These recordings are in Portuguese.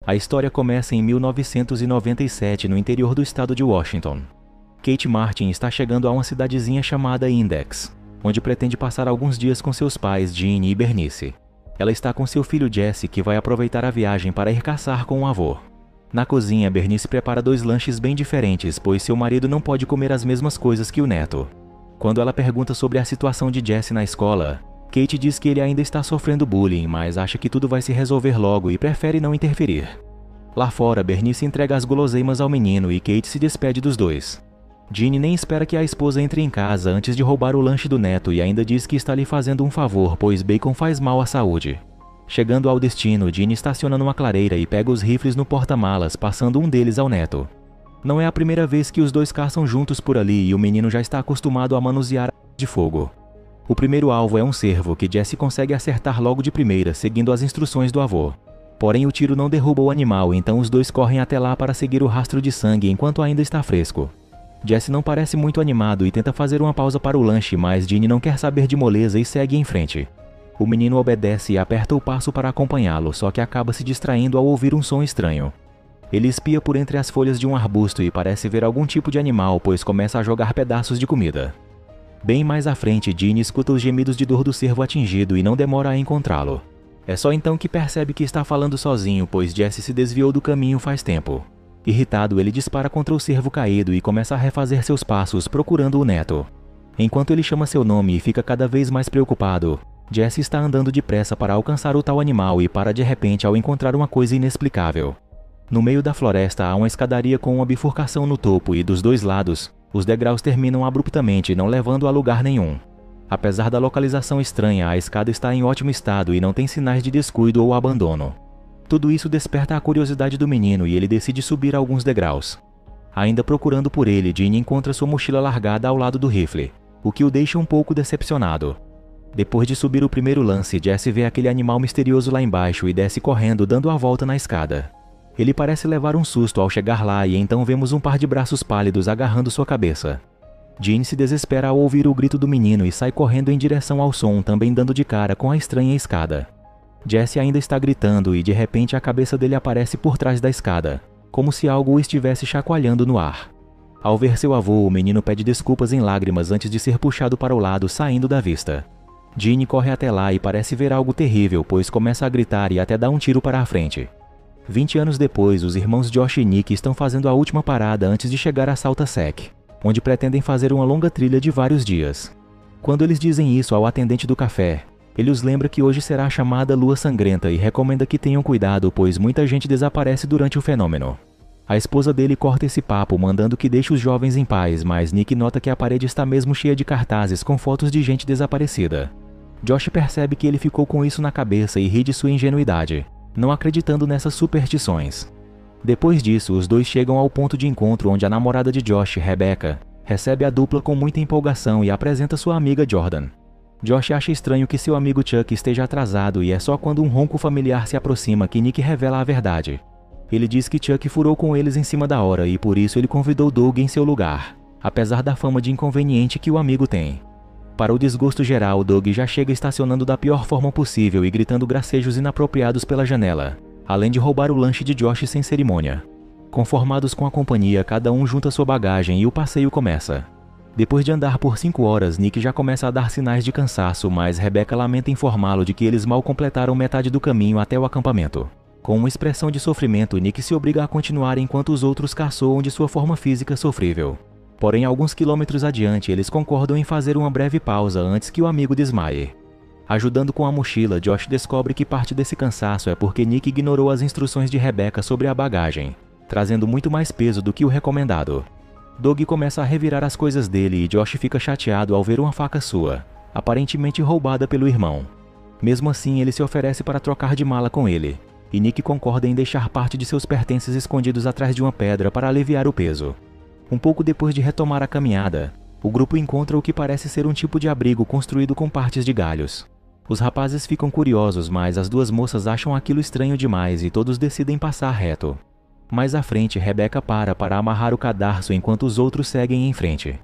A história começa em 1997 no interior do estado de Washington. Kate Martin está chegando a uma cidadezinha chamada Index, onde pretende passar alguns dias com seus pais Ginny e Bernice. Ela está com seu filho Jesse, que vai aproveitar a viagem para ir caçar com o avô. Na cozinha, Bernice prepara 2 lanches bem diferentes, pois seu marido não pode comer as mesmas coisas que o neto. Quando ela pergunta sobre a situação de Jesse na escola, Kate diz que ele ainda está sofrendo bullying, mas acha que tudo vai se resolver logo e prefere não interferir. Lá fora, Bernice entrega as guloseimas ao menino e Kate se despede dos dois. Ginny nem espera que a esposa entre em casa antes de roubar o lanche do neto e ainda diz que está lhe fazendo um favor, pois bacon faz mal à saúde. Chegando ao destino, Ginny estaciona numa clareira e pega os rifles no porta-malas, passando um deles ao neto. Não é a primeira vez que os dois caçam juntos por ali e o menino já está acostumado a manusear de fogo. O primeiro alvo é um cervo que Jesse consegue acertar logo de primeira, seguindo as instruções do avô. Porém, o tiro não derruba o animal, então os dois correm até lá para seguir o rastro de sangue enquanto ainda está fresco. Jesse não parece muito animado e tenta fazer uma pausa para o lanche, mas Ginny não quer saber de moleza e segue em frente. O menino obedece e aperta o passo para acompanhá-lo, só que acaba se distraindo ao ouvir um som estranho. Ele espia por entre as folhas de um arbusto e parece ver algum tipo de animal, pois começa a jogar pedaços de comida. Bem mais à frente, Ginny escuta os gemidos de dor do cervo atingido e não demora a encontrá-lo. É só então que percebe que está falando sozinho, pois Jesse se desviou do caminho faz tempo. Irritado, ele dispara contra o cervo caído e começa a refazer seus passos, procurando o neto. Enquanto ele chama seu nome e fica cada vez mais preocupado, Jesse está andando depressa para alcançar o tal animal e para de repente ao encontrar uma coisa inexplicável. No meio da floresta há uma escadaria com uma bifurcação no topo e dos dois lados, os degraus terminam abruptamente, não levando a lugar nenhum. Apesar da localização estranha, a escada está em ótimo estado e não tem sinais de descuido ou abandono. Tudo isso desperta a curiosidade do menino e ele decide subir alguns degraus. Ainda procurando por ele, Ginny encontra sua mochila largada ao lado do rifle, o que o deixa um pouco decepcionado. Depois de subir o primeiro lance, Jesse vê aquele animal misterioso lá embaixo e desce correndo, dando a volta na escada. Ele parece levar um susto ao chegar lá e então vemos um par de braços pálidos agarrando sua cabeça. Ginny se desespera ao ouvir o grito do menino e sai correndo em direção ao som, também dando de cara com a estranha escada. Jesse ainda está gritando e de repente a cabeça dele aparece por trás da escada, como se algo o estivesse chacoalhando no ar. Ao ver seu avô, o menino pede desculpas em lágrimas antes de ser puxado para o lado, saindo da vista. Ginny corre até lá e parece ver algo terrível, pois começa a gritar e até dá um tiro para a frente. 20 anos depois, os irmãos Josh e Nick estão fazendo a última parada antes de chegar a Salta Sec, onde pretendem fazer uma longa trilha de vários dias. Quando eles dizem isso ao atendente do café, ele os lembra que hoje será a chamada Lua Sangrenta e recomenda que tenham cuidado, pois muita gente desaparece durante o fenômeno. A esposa dele corta esse papo, mandando que deixe os jovens em paz, mas Nick nota que a parede está mesmo cheia de cartazes com fotos de gente desaparecida. Josh percebe que ele ficou com isso na cabeça e ri de sua ingenuidade, não acreditando nessas superstições. Depois disso, os dois chegam ao ponto de encontro onde a namorada de Josh, Rebecca, recebe a dupla com muita empolgação e apresenta sua amiga Jordan. Josh acha estranho que seu amigo Chuck esteja atrasado e é só quando um ronco familiar se aproxima que Nick revela a verdade. Ele diz que Chuck furou com eles em cima da hora e por isso ele convidou Doug em seu lugar, apesar da fama de inconveniente que o amigo tem. Para o desgosto geral, Doug já chega estacionando da pior forma possível e gritando gracejos inapropriados pela janela, além de roubar o lanche de Josh sem cerimônia. Conformados com a companhia, cada um junta sua bagagem e o passeio começa. Depois de andar por 5 horas, Nick já começa a dar sinais de cansaço, mas Rebecca lamenta informá-lo de que eles mal completaram metade do caminho até o acampamento. Com uma expressão de sofrimento, Nick se obriga a continuar enquanto os outros caçoam de sua forma física sofrível. Porém, alguns quilômetros adiante, eles concordam em fazer uma breve pausa antes que o amigo desmaie. Ajudando com a mochila, Josh descobre que parte desse cansaço é porque Nick ignorou as instruções de Rebecca sobre a bagagem, trazendo muito mais peso do que o recomendado. Doug começa a revirar as coisas dele e Josh fica chateado ao ver uma faca sua, aparentemente roubada pelo irmão. Mesmo assim, ele se oferece para trocar de mala com ele, e Nick concorda em deixar parte de seus pertences escondidos atrás de uma pedra para aliviar o peso. Um pouco depois de retomar a caminhada, o grupo encontra o que parece ser um tipo de abrigo construído com partes de galhos. Os rapazes ficam curiosos, mas as duas moças acham aquilo estranho demais e todos decidem passar reto. Mais à frente, Rebecca para amarrar o cadarço enquanto os outros seguem em frente.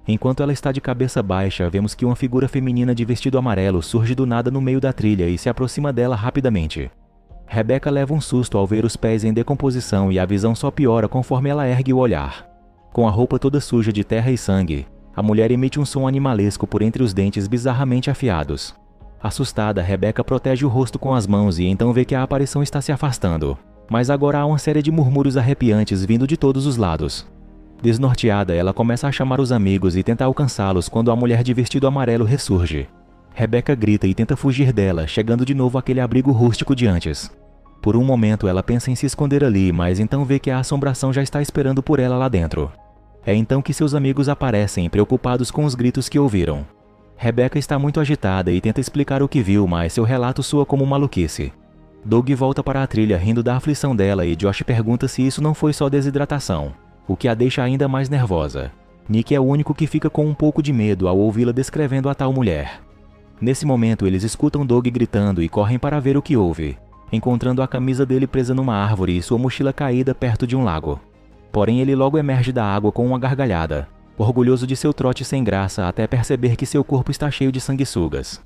Enquanto ela está de cabeça baixa, vemos que uma figura feminina de vestido amarelo surge do nada no meio da trilha e se aproxima dela rapidamente. Rebecca leva um susto ao ver os pés em decomposição e a visão só piora conforme ela ergue o olhar. Com a roupa toda suja de terra e sangue, a mulher emite um som animalesco por entre os dentes bizarramente afiados. Assustada, Rebecca protege o rosto com as mãos e então vê que a aparição está se afastando. Mas agora há uma série de murmúrios arrepiantes vindo de todos os lados. Desnorteada, ela começa a chamar os amigos e tenta alcançá-los quando a mulher de vestido amarelo ressurge. Rebecca grita e tenta fugir dela, chegando de novo àquele abrigo rústico de antes. Por um momento ela pensa em se esconder ali, mas então vê que a assombração já está esperando por ela lá dentro. É então que seus amigos aparecem, preocupados com os gritos que ouviram. Rebecca está muito agitada e tenta explicar o que viu, mas seu relato soa como maluquice. Doug volta para a trilha rindo da aflição dela e Josh pergunta se isso não foi só desidratação, o que a deixa ainda mais nervosa. Nick é o único que fica com um pouco de medo ao ouvi-la descrevendo a tal mulher. Nesse momento eles escutam Doug gritando e correm para ver o que houve, encontrando a camisa dele presa numa árvore e sua mochila caída perto de um lago. Porém ele logo emerge da água com uma gargalhada, orgulhoso de seu trote sem graça até perceber que seu corpo está cheio de sanguessugas.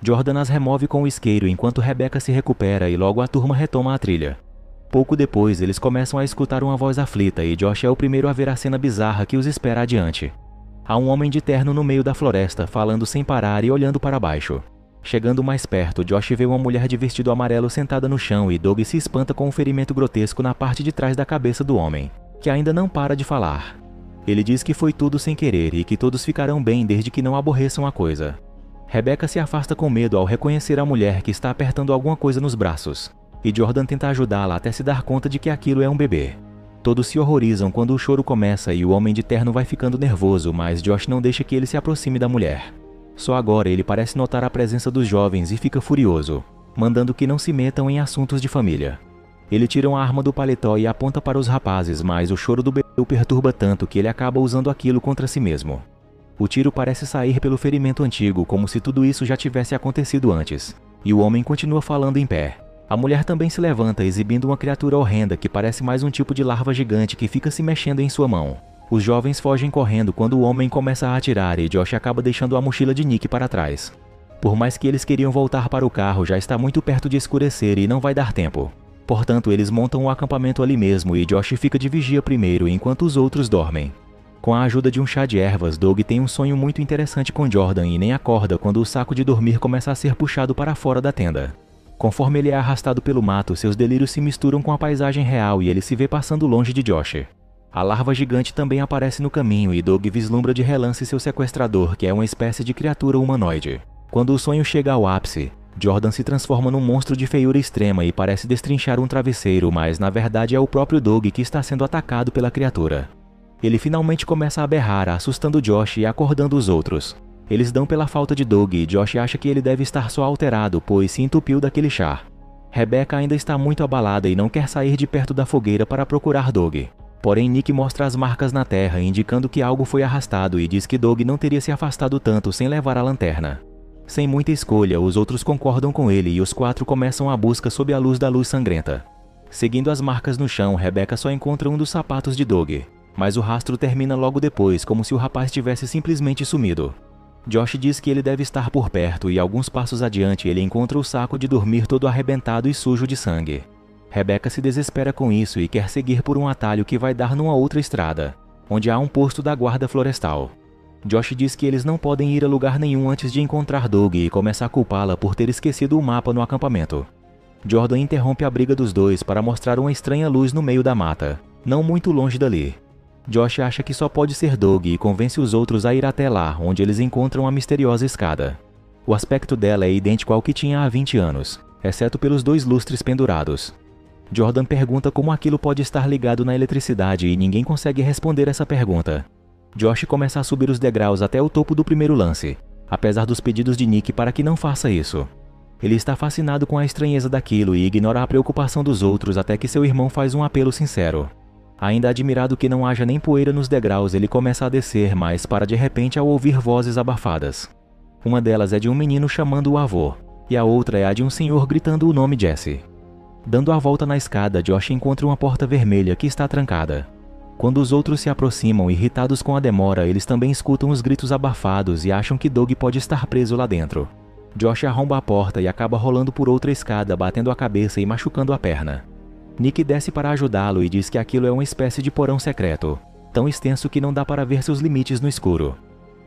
Jordan as remove com o isqueiro enquanto Rebecca se recupera e logo a turma retoma a trilha. Pouco depois eles começam a escutar uma voz aflita e Josh é o primeiro a ver a cena bizarra que os espera adiante. Há um homem de terno no meio da floresta falando sem parar e olhando para baixo. Chegando mais perto, Josh vê uma mulher de vestido amarelo sentada no chão e Doug se espanta com um ferimento grotesco na parte de trás da cabeça do homem, que ainda não para de falar. Ele diz que foi tudo sem querer e que todos ficarão bem desde que não aborreçam a coisa. Rebecca se afasta com medo ao reconhecer a mulher que está apertando alguma coisa nos braços, e Jordan tenta ajudá-la até se dar conta de que aquilo é um bebê. Todos se horrorizam quando o choro começa e o homem de terno vai ficando nervoso, mas Josh não deixa que ele se aproxime da mulher. Só agora ele parece notar a presença dos jovens e fica furioso, mandando que não se metam em assuntos de família. Ele tira uma arma do paletó e aponta para os rapazes, mas o choro do bebê o perturba tanto que ele acaba usando aquilo contra si mesmo. O tiro parece sair pelo ferimento antigo, como se tudo isso já tivesse acontecido antes, e o homem continua falando em pé. A mulher também se levanta, exibindo uma criatura horrenda que parece mais um tipo de larva gigante que fica se mexendo em sua mão. Os jovens fogem correndo quando o homem começa a atirar e Josh acaba deixando a mochila de Nick para trás. Por mais que eles queriam voltar para o carro, já está muito perto de escurecer e não vai dar tempo. Portanto, eles montam o acampamento ali mesmo e Josh fica de vigia primeiro enquanto os outros dormem. Com a ajuda de um chá de ervas, Doug tem um sonho muito interessante com Jordan e nem acorda quando o saco de dormir começa a ser puxado para fora da tenda. Conforme ele é arrastado pelo mato, seus delírios se misturam com a paisagem real e ele se vê passando longe de Josh. A larva gigante também aparece no caminho e Doug vislumbra de relance seu sequestrador, que é uma espécie de criatura humanoide. Quando o sonho chega ao ápice, Jordan se transforma num monstro de feiura extrema e parece destrinchar um travesseiro, mas na verdade é o próprio Doug que está sendo atacado pela criatura. Ele finalmente começa a berrar, assustando Josh e acordando os outros. Eles dão pela falta de Doug e Josh acha que ele deve estar só alterado, pois se entupiu daquele chá. Rebecca ainda está muito abalada e não quer sair de perto da fogueira para procurar Doug. Porém, Nick mostra as marcas na terra, indicando que algo foi arrastado e diz que Doug não teria se afastado tanto sem levar a lanterna. Sem muita escolha, os outros concordam com ele e os quatro começam a busca sob a luz da luz sangrenta. Seguindo as marcas no chão, Rebecca só encontra um dos sapatos de Doug, mas o rastro termina logo depois, como se o rapaz tivesse simplesmente sumido. Josh diz que ele deve estar por perto e alguns passos adiante ele encontra o saco de dormir todo arrebentado e sujo de sangue. Rebecca se desespera com isso e quer seguir por um atalho que vai dar numa outra estrada, onde há um posto da guarda florestal. Josh diz que eles não podem ir a lugar nenhum antes de encontrar Doug e começa a culpá-la por ter esquecido o mapa no acampamento. Jordan interrompe a briga dos dois para mostrar uma estranha luz no meio da mata, não muito longe dali. Josh acha que só pode ser Doug e convence os outros a ir até lá, onde eles encontram a misteriosa escada. O aspecto dela é idêntico ao que tinha há 20 anos, exceto pelos 2 lustres pendurados. Jordan pergunta como aquilo pode estar ligado na eletricidade e ninguém consegue responder essa pergunta. Josh começa a subir os degraus até o topo do primeiro lance, apesar dos pedidos de Nick para que não faça isso. Ele está fascinado com a estranheza daquilo e ignora a preocupação dos outros até que seu irmão faz um apelo sincero. Ainda admirado que não haja nem poeira nos degraus, ele começa a descer, mas para de repente ao ouvir vozes abafadas. Uma delas é de um menino chamando o avô, e a outra é a de um senhor gritando o nome Jesse. Dando a volta na escada, Josh encontra uma porta vermelha que está trancada. Quando os outros se aproximam, irritados com a demora, eles também escutam os gritos abafados e acham que Doug pode estar preso lá dentro. Josh arromba a porta e acaba rolando por outra escada, batendo a cabeça e machucando a perna. Nick desce para ajudá-lo e diz que aquilo é uma espécie de porão secreto, tão extenso que não dá para ver seus limites no escuro.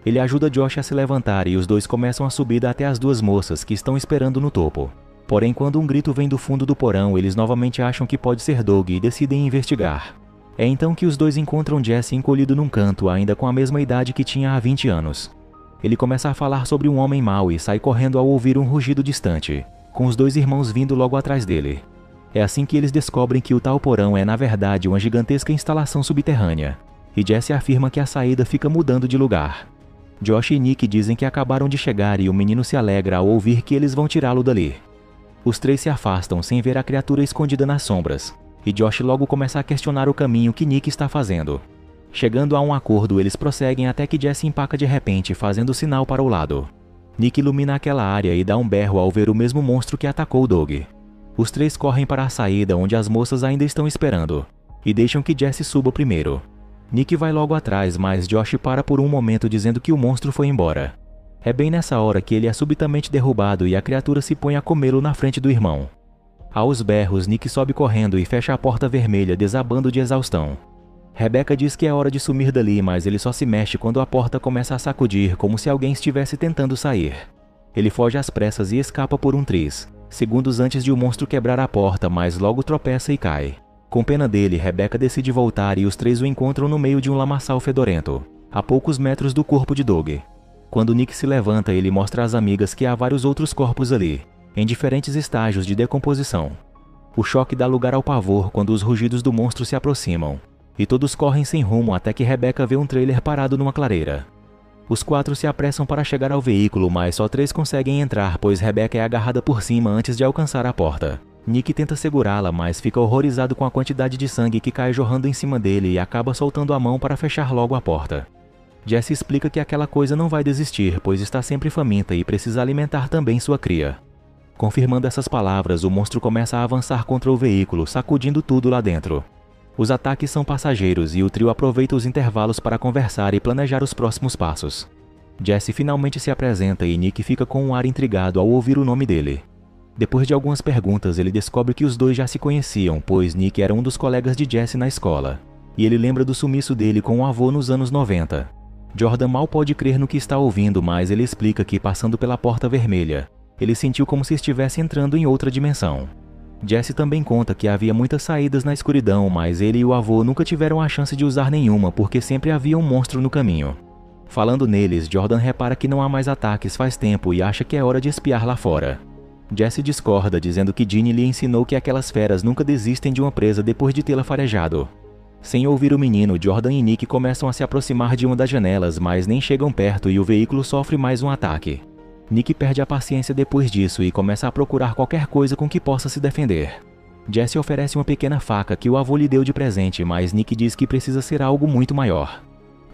Ele ajuda Josh a se levantar e os dois começam a subida até as duas moças que estão esperando no topo. Porém, quando um grito vem do fundo do porão, eles novamente acham que pode ser Doug e decidem investigar. É então que os dois encontram Jesse encolhido num canto, ainda com a mesma idade que tinha há 20 anos. Ele começa a falar sobre um homem mau e sai correndo ao ouvir um rugido distante, com os dois irmãos vindo logo atrás dele. É assim que eles descobrem que o tal porão é na verdade uma gigantesca instalação subterrânea, e Jesse afirma que a saída fica mudando de lugar. Josh e Nick dizem que acabaram de chegar e o menino se alegra ao ouvir que eles vão tirá-lo dali. Os três se afastam sem ver a criatura escondida nas sombras, e Josh logo começa a questionar o caminho que Nick está fazendo. Chegando a um acordo, eles prosseguem até que Jesse empaca de repente, fazendo sinal para o lado. Nick ilumina aquela área e dá um berro ao ver o mesmo monstro que atacou Doug. Os três correm para a saída onde as moças ainda estão esperando, e deixam que Jesse suba primeiro. Nick vai logo atrás, mas Josh para por um momento dizendo que o monstro foi embora. É bem nessa hora que ele é subitamente derrubado e a criatura se põe a comê-lo na frente do irmão. Aos berros, Nick sobe correndo e fecha a porta vermelha, desabando de exaustão. Rebecca diz que é hora de sumir dali, mas ele só se mexe quando a porta começa a sacudir, como se alguém estivesse tentando sair. Ele foge às pressas e escapa por um triz, segundos antes de o monstro quebrar a porta, mas logo tropeça e cai. Com pena dele, Rebecca decide voltar e os três o encontram no meio de um lamaçal fedorento, a poucos metros do corpo de Doug. Quando Nick se levanta, ele mostra às amigas que há vários outros corpos ali, em diferentes estágios de decomposição. O choque dá lugar ao pavor quando os rugidos do monstro se aproximam, e todos correm sem rumo até que Rebecca vê um trailer parado numa clareira. Os quatro se apressam para chegar ao veículo, mas só três conseguem entrar, pois Rebecca é agarrada por cima antes de alcançar a porta. Nick tenta segurá-la, mas fica horrorizado com a quantidade de sangue que cai jorrando em cima dele e acaba soltando a mão para fechar logo a porta. Jesse explica que aquela coisa não vai desistir, pois está sempre faminta e precisa alimentar também sua cria. Confirmando essas palavras, o monstro começa a avançar contra o veículo, sacudindo tudo lá dentro. Os ataques são passageiros e o trio aproveita os intervalos para conversar e planejar os próximos passos. Jesse finalmente se apresenta e Nick fica com um ar intrigado ao ouvir o nome dele. Depois de algumas perguntas, ele descobre que os dois já se conheciam, pois Nick era um dos colegas de Jesse na escola, e ele lembra do sumiço dele com o avô nos anos 90. Jordan mal pode crer no que está ouvindo, mas ele explica que, passando pela porta vermelha, ele sentiu como se estivesse entrando em outra dimensão. Jesse também conta que havia muitas saídas na escuridão, mas ele e o avô nunca tiveram a chance de usar nenhuma porque sempre havia um monstro no caminho. Falando neles, Jordan repara que não há mais ataques faz tempo e acha que é hora de espiar lá fora. Jesse discorda, dizendo que Ginny lhe ensinou que aquelas feras nunca desistem de uma presa depois de tê-la farejado. Sem ouvir o menino, Jordan e Nick começam a se aproximar de uma das janelas, mas nem chegam perto e o veículo sofre mais um ataque. Nick perde a paciência depois disso e começa a procurar qualquer coisa com que possa se defender. Jesse oferece uma pequena faca que o avô lhe deu de presente, mas Nick diz que precisa ser algo muito maior.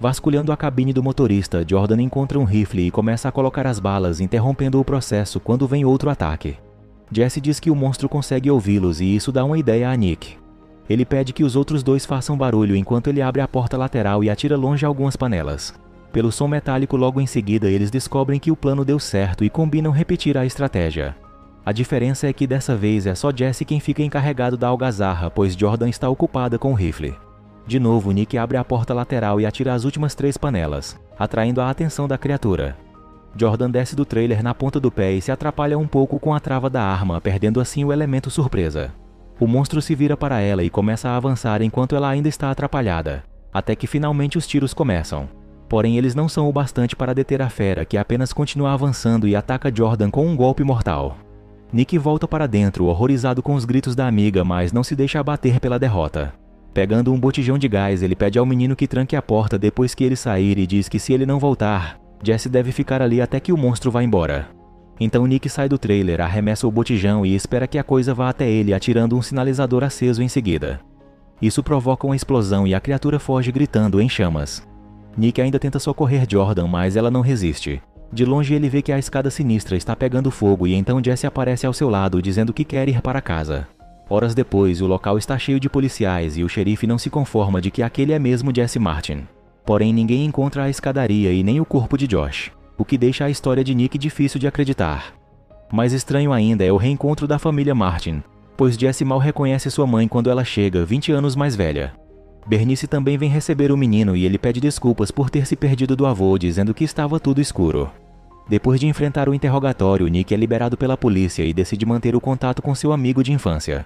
Vasculhando a cabine do motorista, Jordan encontra um rifle e começa a colocar as balas, interrompendo o processo quando vem outro ataque. Jesse diz que o monstro consegue ouvi-los e isso dá uma ideia a Nick. Ele pede que os outros dois façam barulho enquanto ele abre a porta lateral e atira longe algumas panelas. Pelo som metálico logo em seguida, eles descobrem que o plano deu certo e combinam repetir a estratégia. A diferença é que dessa vez é só Jesse quem fica encarregado da algazarra, pois Jordan está ocupada com o rifle. De novo, Nick abre a porta lateral e atira as últimas 3 panelas, atraindo a atenção da criatura. Jordan desce do trailer na ponta do pé e se atrapalha um pouco com a trava da arma, perdendo assim o elemento surpresa. O monstro se vira para ela e começa a avançar enquanto ela ainda está atrapalhada, até que finalmente os tiros começam. Porém, eles não são o bastante para deter a fera, que apenas continua avançando e ataca Jordan com um golpe mortal. Nick volta para dentro, horrorizado com os gritos da amiga, mas não se deixa abater pela derrota. Pegando um botijão de gás, ele pede ao menino que tranque a porta depois que ele sair e diz que se ele não voltar, Jesse deve ficar ali até que o monstro vá embora. Então Nick sai do trailer, arremessa o botijão e espera que a coisa vá até ele, atirando um sinalizador aceso em seguida. Isso provoca uma explosão e a criatura foge gritando em chamas. Nick ainda tenta socorrer Jordan, mas ela não resiste. De longe ele vê que a escada sinistra está pegando fogo e então Jesse aparece ao seu lado dizendo que quer ir para casa. Horas depois, o local está cheio de policiais e o xerife não se conforma de que aquele é mesmo Jesse Martin. Porém, ninguém encontra a escadaria e nem o corpo de Josh, o que deixa a história de Nick difícil de acreditar. Mais estranho ainda é o reencontro da família Martin, pois Jessie mal reconhece sua mãe quando ela chega, 20 anos mais velha. Bernice também vem receber o menino e ele pede desculpas por ter se perdido do avô, dizendo que estava tudo escuro. Depois de enfrentar o interrogatório, Nick é liberado pela polícia e decide manter o contato com seu amigo de infância.